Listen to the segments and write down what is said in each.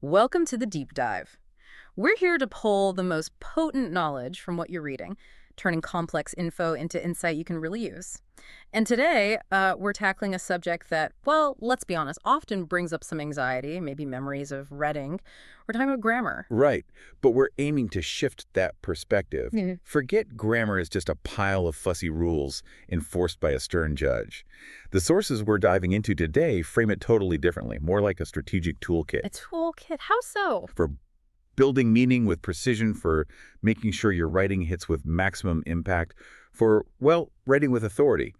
Welcome to the deep dive. We're here to pull the most potent knowledge from what you're reading, turning complex info into insight you can really use. And today, we're tackling a subject that, well, let's be honest, often brings up some anxiety, maybe memories of reading. We're talking about grammar. Right, but we're aiming to shift that perspective. Mhm. Forget grammar as just a pile of fussy rules enforced by a stern judge. The sources we're diving into today frame it totally differently, more like a strategic toolkit A toolkit? How so? for building meaning with precision, for making sure your writing hits with maximum impact, for, well, writing with authority.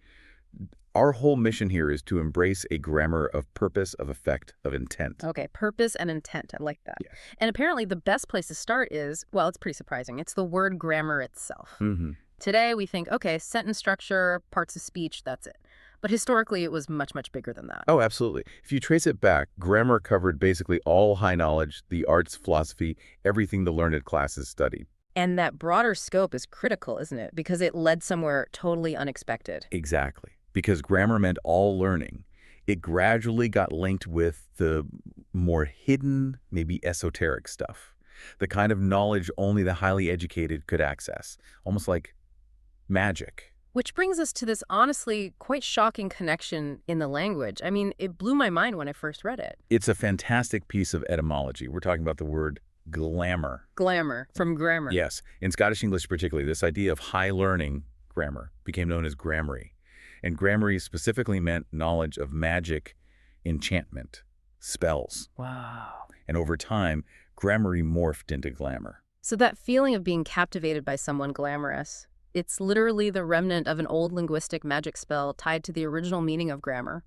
Our whole mission here is to embrace a grammar of purpose, of effect, of intent. Okay, purpose and intent. I like that. Yeah. And apparently the best place to start is, well, it's pretty surprising. It's the word grammar itself. Mm-hmm. Today we think, okay, sentence structure, parts of speech, that's it. But historically it was much, much bigger than that. Oh, absolutely. If you trace it back, grammar covered basically all high knowledge, the arts, philosophy, everything the learned classes studied. And that broader scope is critical, isn't it? Because it led somewhere totally unexpected. Exactly. Because grammar meant all learning. It gradually got linked with the more hidden, maybe esoteric stuff. The kind of knowledge only the highly educated could access. Almost like magic. Which brings us to this honestly quite shocking connection in the language. I mean, it blew my mind when I first read it. It's a fantastic piece of etymology. We're talking about the word glamour. Glamour, from grammar. Yes. In Scottish English particularly, this idea of high learning grammar became known as grammary. And grammary specifically meant knowledge of magic, enchantment, spells. Wow. And over time, grammary morphed into glamour. So that feeling of being captivated by someone glamorous, it's literally the remnant of an old linguistic magic spell tied to the original meaning of grammar.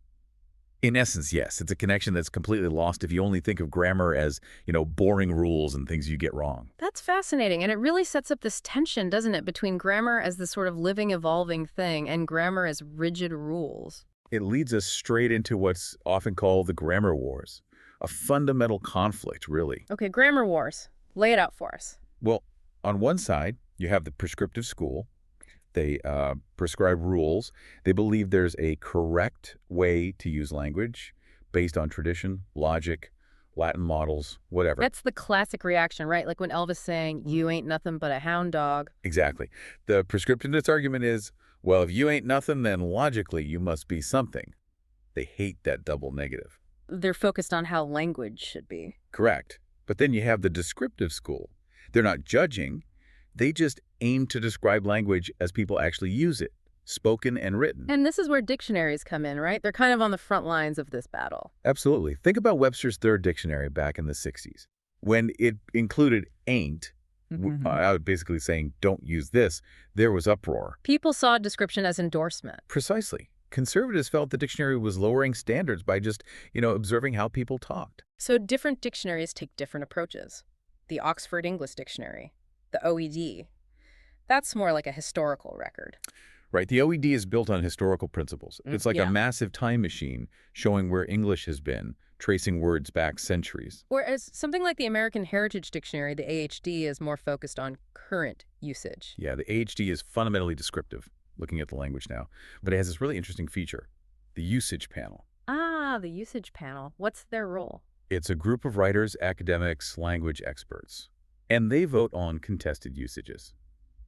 In essence, yes, it's a connection that's completely lost if you only think of grammar as, boring rules and things you get wrong. That's fascinating, and it really sets up this tension, doesn't it, between grammar as this sort of living, evolving thing and grammar as rigid rules. It leads us straight into what's often called the grammar wars, a fundamental conflict, really. Okay, grammar wars. Lay it out for us. Well, on one side, you have the prescriptive school. They prescribe rules. They believe there's a correct way to use language based on tradition, logic, Latin models, whatever. That's the classic reaction, right? Like when Elvis saying, "You ain't nothing but a hound dog." Exactly. The prescriptivist argument is, well, if you ain't nothing, then logically you must be something. They hate that double negative. They're focused on how language should be. Correct. But then you have the descriptive school. They're not judging. They just aim to describe language as people actually use it, spoken and written. And this is where dictionaries come in, right? They're kind of on the front lines of this battle. Absolutely. Think about Webster's third dictionary back in the 60s. When it included ain't, I was basically saying don't use this, there was uproar. People saw description as endorsement. Precisely. Conservatives felt the dictionary was lowering standards by just, observing how people talked. So different dictionaries take different approaches. The Oxford English Dictionary, the OED, that's more like a historical record. Right. The OED is built on historical principles. It's like a massive time machine showing where English has been, tracing words back centuries. Whereas something like the American Heritage Dictionary, the AHD, is more focused on current usage. Yeah, the AHD is fundamentally descriptive, looking at the language now. But it has this really interesting feature, the usage panel. Ah, the usage panel. What's their role? It's a group of writers, academics, language experts, and they vote on contested usages.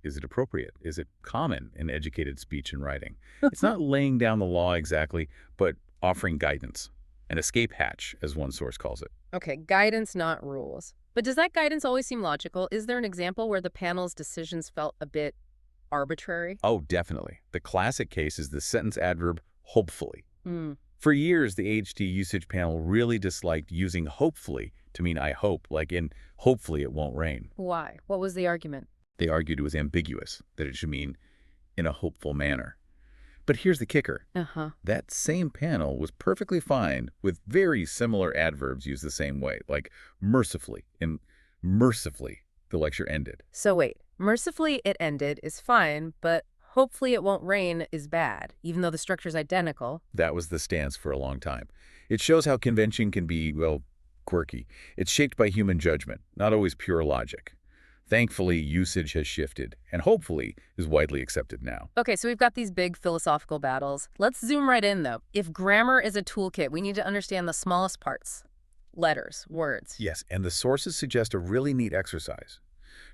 Is it appropriate? Is it common in educated speech and writing? It's not laying down the law exactly, but offering guidance, an escape hatch, as one source calls it. Okay, guidance, not rules. But does that guidance always seem logical? Is there an example where the panel's decisions felt a bit arbitrary? Oh, definitely. The classic case is the sentence adverb hopefully. Hmm. For years, the AHD usage panel really disliked using hopefully to mean I hope, like in hopefully it won't rain. Why? What was the argument? They argued it was ambiguous, that it should mean in a hopeful manner. But here's the kicker. That same panel was perfectly fine with very similar adverbs used the same way, like mercifully. And mercifully, the lecture ended. So wait, mercifully it ended is fine, but hopefully it won't rain is bad, even though the structure's identical. That was the stance for a long time. It shows how convention can be, well, quirky. It's shaped by human judgment, not always pure logic. Thankfully, usage has shifted, and hopefully is widely accepted now. Okay, so we've got these big philosophical battles. Let's zoom right in, though. If grammar is a toolkit, we need to understand the smallest parts. Letters, words. Yes, and the sources suggest a really neat exercise.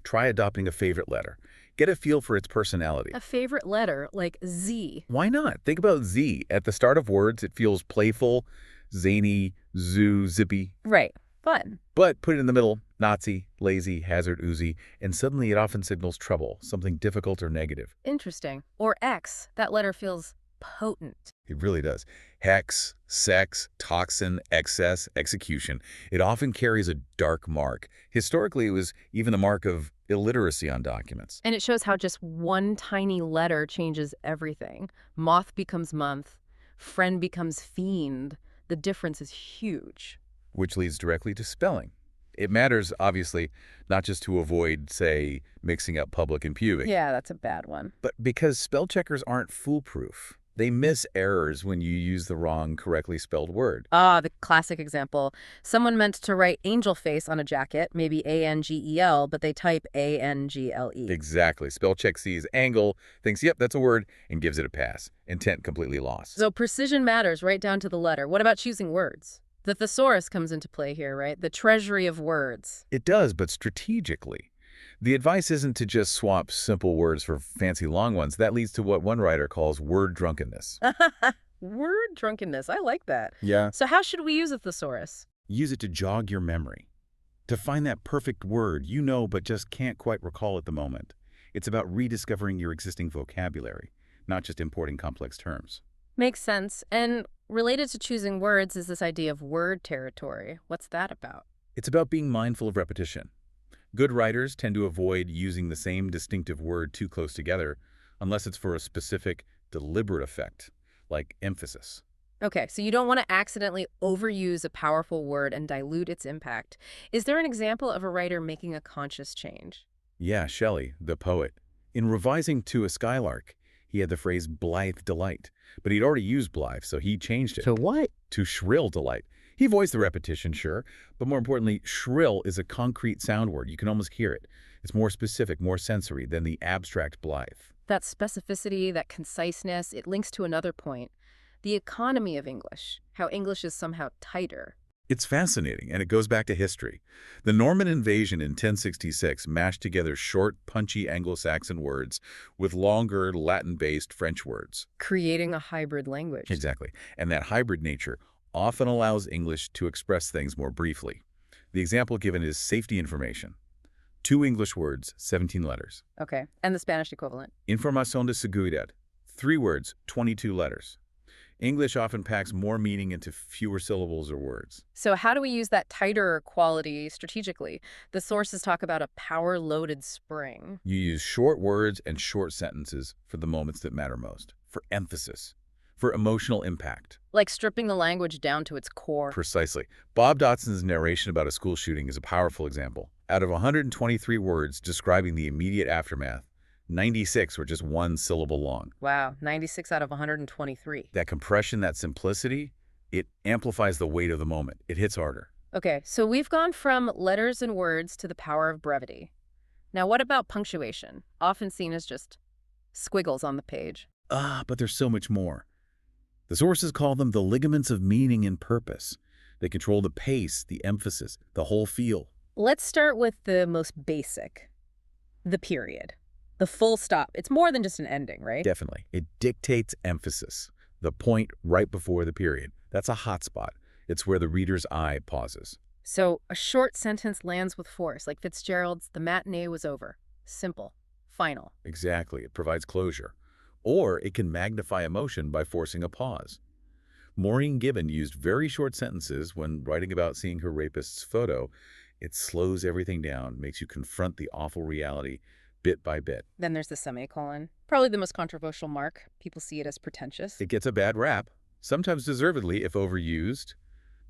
Try adopting a favorite letter. Get a feel for its personality. A favorite letter, like Z. Why not? Think about Z. At the start of words, it feels playful, zany, zoo, zippy. Right. Fun. But put it in the middle, Nazi, lazy, hazard, oozy, and suddenly it often signals trouble, something difficult or negative. Interesting. Or X. That letter feels potent. It really does. Hex, sex, toxin, excess, execution. It often carries a dark mark. Historically, it was even the mark of illiteracy on documents. And it shows how just one tiny letter changes everything. Moth becomes month. Friend becomes fiend. The difference is huge. Which leads directly to spelling. It matters, obviously, not just to avoid, say, mixing up public and pubic, Yeah, that's a bad one. but because spell checkers aren't foolproof. They miss errors when you use the wrong, correctly spelled word. Ah, the classic example. Someone meant to write angel face on a jacket, maybe Angel, but they type Angle. Exactly. Spell check sees angle, thinks, yep, that's a word, and gives it a pass. Intent completely lost. So precision matters right down to the letter. What about choosing words? The thesaurus comes into play here, right? The treasury of words. It does, but strategically. The advice isn't to just swap simple words for fancy long ones. That leads to what one writer calls word drunkenness. Word drunkenness. I like that. Yeah. So how should we use a thesaurus? Use it to jog your memory. To find that perfect word you know but just can't quite recall at the moment. It's about rediscovering your existing vocabulary, not just importing complex terms. Makes sense. And related to choosing words is this idea of word territory. What's that about? It's about being mindful of repetition. Good writers tend to avoid using the same distinctive word too close together unless it's for a specific, deliberate effect, like emphasis. Okay, so you don't want to accidentally overuse a powerful word and dilute its impact. Is there an example of a writer making a conscious change? Yeah, Shelley, the poet. In revising To a Skylark, he had the phrase blithe delight, but he'd already used blithe, so he changed it. To what? To shrill delight. He voiced the repetition, sure, but more importantly, shrill is a concrete sound word. You can almost hear it. It's more specific, more sensory than the abstract blithe. That specificity, that conciseness, it links to another point. The economy of English, how English is somehow tighter. It's fascinating, and it goes back to history. The Norman invasion in 1066 mashed together short, punchy Anglo-Saxon words with longer, Latin-based French words. Creating a hybrid language. Exactly. And that hybrid nature often allows English to express things more briefly. The example given is safety information. 2 English words, 17 letters. Okay, and the Spanish equivalent. Información de seguridad. 3 words, 22 letters. English often packs more meaning into fewer syllables or words. So how do we use that tighter quality strategically? The sources talk about a power-loaded spring. You use short words and short sentences for the moments that matter most, for emphasis, for emotional impact. Like stripping the language down to its core. Precisely. Bob Dotson's narration about a school shooting is a powerful example. Out of 123 words describing the immediate aftermath, 96 were just one syllable long. Wow, 96 out of 123. That compression, that simplicity, it amplifies the weight of the moment. It hits harder. Okay, so we've gone from letters and words to the power of brevity. Now what about punctuation? Often seen as just squiggles on the page. But there's so much more. The sources call them the ligaments of meaning and purpose. They control the pace, the emphasis, the whole feel. Let's start with the most basic, the period. The full stop. It's more than just an ending, right? Definitely. It dictates emphasis. The point right before the period. That's a hot spot. It's where the reader's eye pauses. So a short sentence lands with force, like Fitzgerald's "The matinee was over." Simple. Final. Exactly. It provides closure. Or it can magnify emotion by forcing a pause. Maureen Gibbon used very short sentences when writing about seeing her rapist's photo. It slows everything down, makes you confront the awful reality bit by bit. Then there's the semicolon. Probably the most controversial mark. People see it as pretentious. It gets a bad rap, sometimes deservedly if overused,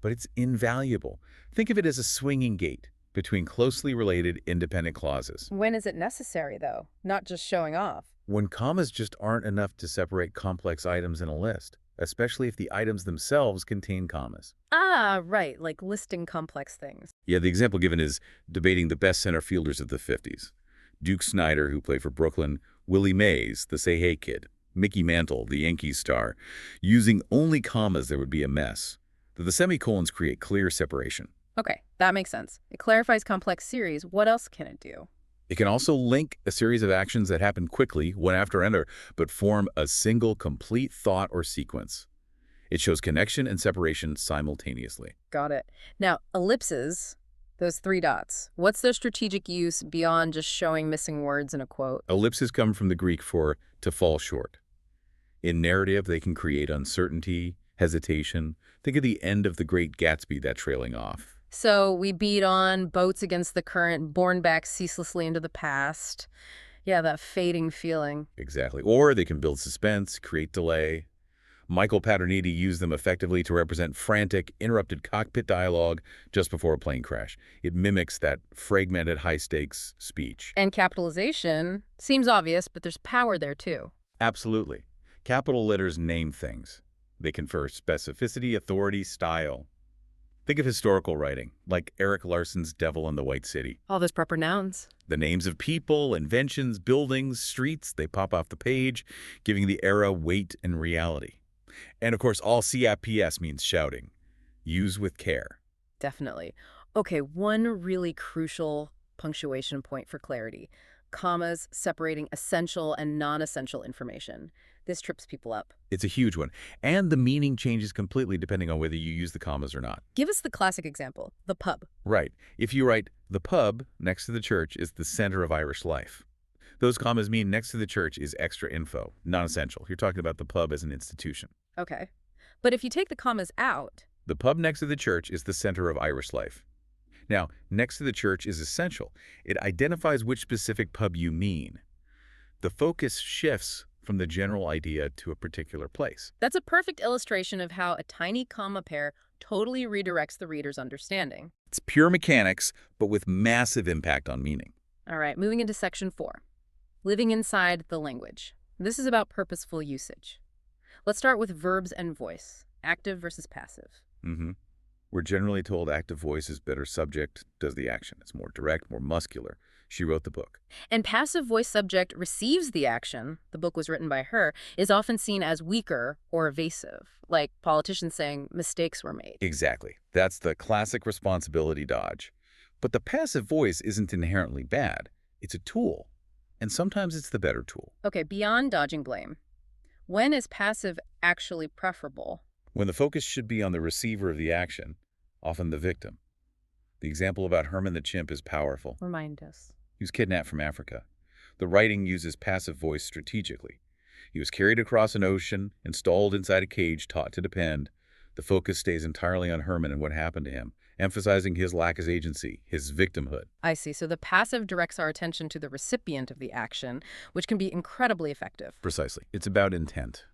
but it's invaluable. Think of it as a swinging gate between closely related independent clauses. When is it necessary, though? Not just showing off. When commas just aren't enough to separate complex items in a list, especially if the items themselves contain commas. Ah, right, like listing complex things. Yeah, the example given is debating the best center fielders of the 50s. Duke Snider, who played for Brooklyn, Willie Mays, the Say Hey Kid, Mickey Mantle, the Yankees star. Using only commas, there would be a mess. The semicolons create clear separation. Okay, that makes sense. It clarifies complex series. What else can it do? It can also link a series of actions that happen quickly, one after another, but form a single complete thought or sequence. It shows connection and separation simultaneously. Got it. Now, ellipses, those three dots, what's their strategic use beyond just showing missing words in a quote? Ellipses come from the Greek for to fall short. In narrative, they can create uncertainty, hesitation. Think of the end of The Great Gatsby, that trailing off. So we beat on boats against the current, borne back ceaselessly into the past. Yeah, that fading feeling. Exactly. Or they can build suspense, create delay. Michael Paterniti used them effectively to represent frantic, interrupted cockpit dialogue just before a plane crash. It mimics that fragmented, high-stakes speech. And capitalization seems obvious, but there's power there too. Absolutely. Capital letters name things. They confer specificity, authority, style. Think of historical writing, like Erik Larson's Devil in the White City. All those proper nouns. The names of people, inventions, buildings, streets, they pop off the page, giving the era weight and reality. And of course, all CAPS means shouting. Use with care. Definitely. Okay, one really crucial punctuation point for clarity. Commas separating essential and non-essential information. This trips people up. It's a huge one. And the meaning changes completely depending on whether you use the commas or not. Give us the classic example, the pub. Right. If you write, the pub next to the church is the center of Irish life. Those commas mean next to the church is extra info, non-essential. You're talking about the pub as an institution. Okay. But if you take the commas out, The pub next to the church is the center of Irish life. Now, next to the church is essential. It identifies which specific pub you mean. The focus shifts from the general idea to a particular place. that's a perfect illustration of how a tiny comma pair totally redirects the reader's understanding. It's pure mechanics, but with massive impact on meaning. All right, moving into section 4. Living inside the language. This is about purposeful usage. Let's start with verbs and voice, active versus passive. We're generally told active voice is better subject, does the action. It's more direct, more muscular. She wrote the book. And passive voice subject receives the action, the book was written by her, is often seen as weaker or evasive, like politicians saying mistakes were made. Exactly. That's the classic responsibility dodge. But the passive voice isn't inherently bad. It's a tool. And sometimes it's the better tool. Okay, beyond dodging blame, when is passive actually preferable? When the focus should be on the receiver of the action, often the victim. The example about Herman the chimp is powerful. Remind us. He was kidnapped from Africa. The writing uses passive voice strategically. He was carried across an ocean, installed inside a cage, taught to depend. The focus stays entirely on Herman and what happened to him, emphasizing his lack of agency, his victimhood. I see. So the passive directs our attention to the recipient of the action, which can be incredibly effective. Precisely. It's about intent.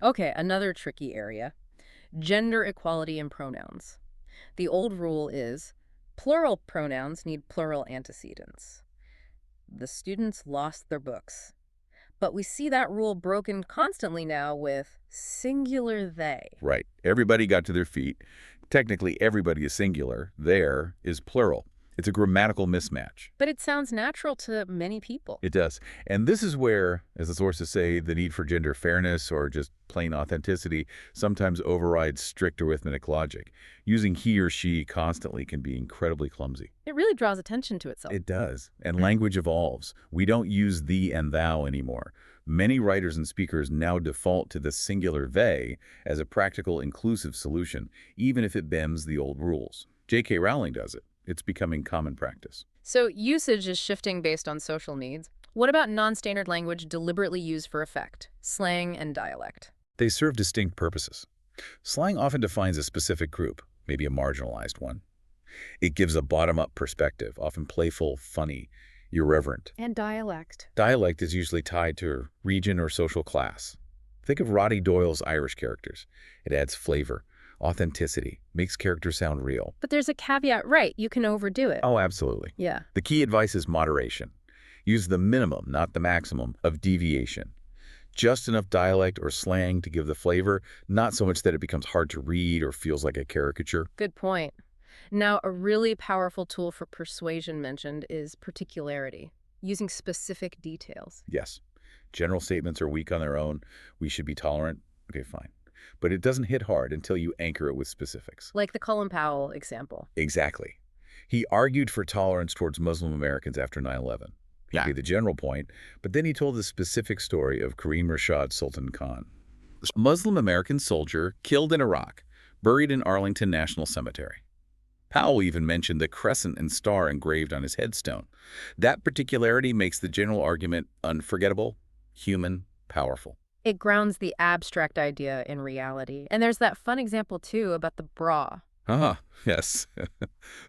Okay, another tricky area. Gender equality in pronouns. The old rule is plural pronouns need plural antecedents. The students lost their books. But we see that rule broken constantly now with singular they. Right. Everybody got to their feet. Technically, everybody is singular. There is plural. It's a grammatical mismatch. But it sounds natural to many people. It does. And this is where, as the sources say, the need for gender fairness or just plain authenticity sometimes overrides strict arithmetic logic. Using he or she constantly can be incredibly clumsy. It really draws attention to itself. It does. And language evolves. We don't use thee and thou anymore. Many writers and speakers now default to the singular they as a practical, inclusive solution, even if it bends the old rules. J.K. Rowling does it. It's becoming common practice. So usage is shifting based on social needs. What about non-standard language deliberately used for effect, slang and dialect? They serve distinct purposes. Slang often defines a specific group, maybe a marginalized one. It gives a bottom-up perspective, often playful, funny, irreverent. And dialect. Dialect is usually tied to a region or social class. Think of Roddy Doyle's Irish characters. It adds flavor, authenticity, makes characters sound real. But there's a caveat, right? You can overdo it. Oh, absolutely. Yeah. The key advice is moderation. Use the minimum, not the maximum, of deviation. Just enough dialect or slang to give the flavor, not so much that it becomes hard to read or feels like a caricature. Good point. Now, a really powerful tool for persuasion mentioned is particularity, using specific details. Yes. General statements are weak on their own. We should be tolerant. Okay, fine. but it doesn't hit hard until you anchor it with specifics. Like the Colin Powell example. Exactly. He argued for tolerance towards Muslim Americans after 9/11. He Yeah. made the general point, but then he told the specific story of Kareem Rashad Sultan Khan, a Muslim American soldier killed in Iraq, buried in Arlington National Cemetery. Powell even mentioned the crescent and star engraved on his headstone. That particularity makes the general argument unforgettable, human, powerful. It grounds the abstract idea in reality. And there's that fun example, too, about the bra. Ah, yes.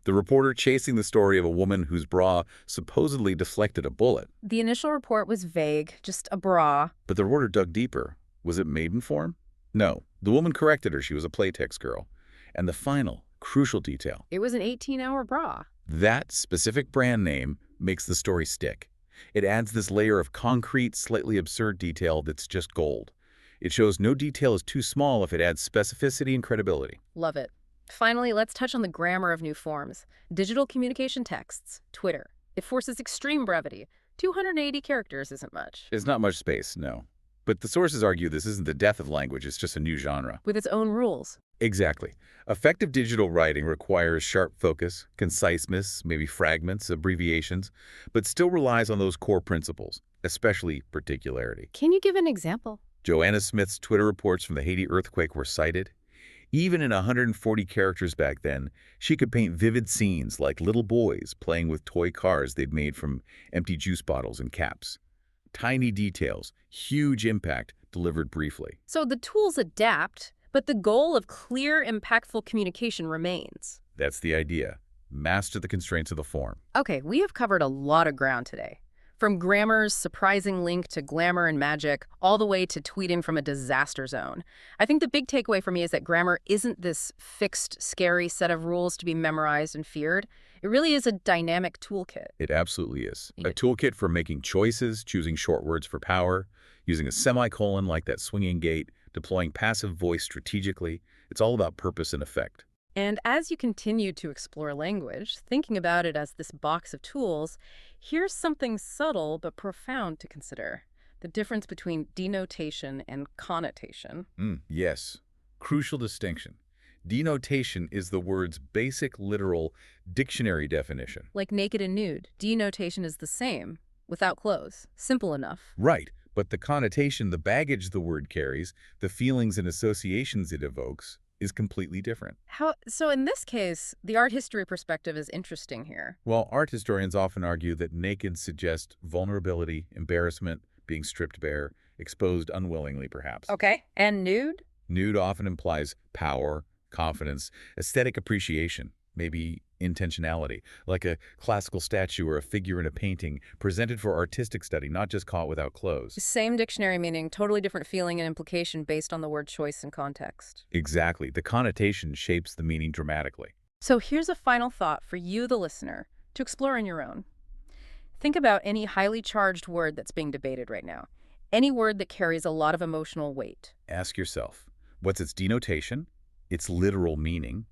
The reporter chasing the story of a woman whose bra supposedly deflected a bullet. The initial report was vague, just a bra. But the reporter dug deeper. Was it maiden form? No. The woman corrected her. She was a Playtex girl. And the final, crucial detail. It was an 18-hour bra. That specific brand name makes the story stick. It adds this layer of concrete, slightly absurd detail that's just gold. It shows no detail is too small if it adds specificity and credibility. Love it. Finally, let's touch on the grammar of new forms. Digital communication texts, Twitter. It forces extreme brevity. 280 characters isn't much. It's not much space, no. But the sources argue this isn't the death of language, it's just a new genre. With its own rules. Exactly. Effective digital writing requires sharp focus, conciseness, maybe fragments, abbreviations, but still relies on those core principles, especially particularity. Can you give an example? Joanna Smith's Twitter reports from the Haiti earthquake were cited. Even in 140 characters back then, she could paint vivid scenes like little boys playing with toy cars they'd made from empty juice bottles and caps. Tiny details, huge impact, delivered briefly. So the tools adapt, but the goal of clear, impactful communication remains. That's the idea. Master the constraints of the form. Okay, we have covered a lot of ground today. From grammar's surprising link to glamour and magic, all the way to tweeting from a disaster zone. I think the big takeaway for me is that grammar isn't this fixed, scary set of rules to be memorized and feared. It really is a dynamic toolkit. It absolutely is. A toolkit for making choices, choosing short words for power, using a semicolon like that swinging gate, deploying passive voice strategically. It's all about purpose and effect. And as you continue to explore language, thinking about it as this box of tools, here's something subtle but profound to consider. The difference between denotation and connotation. Yes. Crucial distinction. Denotation is the word's basic literal dictionary definition. Like naked and nude, denotation is the same, without clothes. Simple enough. Right. But the connotation, the baggage the word carries, the feelings and associations it evokes, is completely different. So in this case, the art history perspective is interesting here. Well, art historians often argue that naked suggests vulnerability, embarrassment, being stripped bare, exposed unwillingly perhaps. Okay. And nude? Nude often implies power, confidence, aesthetic appreciation, maybe intentionality, like a classical statue or a figure in a painting presented for artistic study, not just caught without clothes. Same dictionary meaning, totally different feeling and implication based on the word choice and context. Exactly. The connotation shapes the meaning dramatically. So here's a final thought for you, the listener, to explore on your own. Think about any highly charged word that's being debated right now. Any word that carries a lot of emotional weight. Ask yourself, what's its denotation, its literal meaning,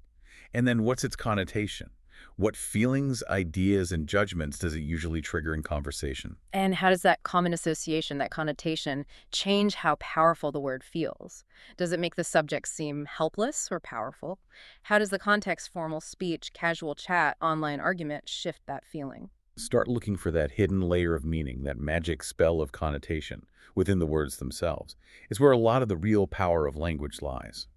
and then what's its connotation? What feelings, ideas, and judgments does it usually trigger in conversation? And how does that common association, that connotation, change how powerful the word feels? Does it make the subject seem helpless or powerful? How does the context, formal speech, casual chat, online argument shift that feeling? Start looking for that hidden layer of meaning, that magic spell of connotation within the words themselves. It's where a lot of the real power of language lies.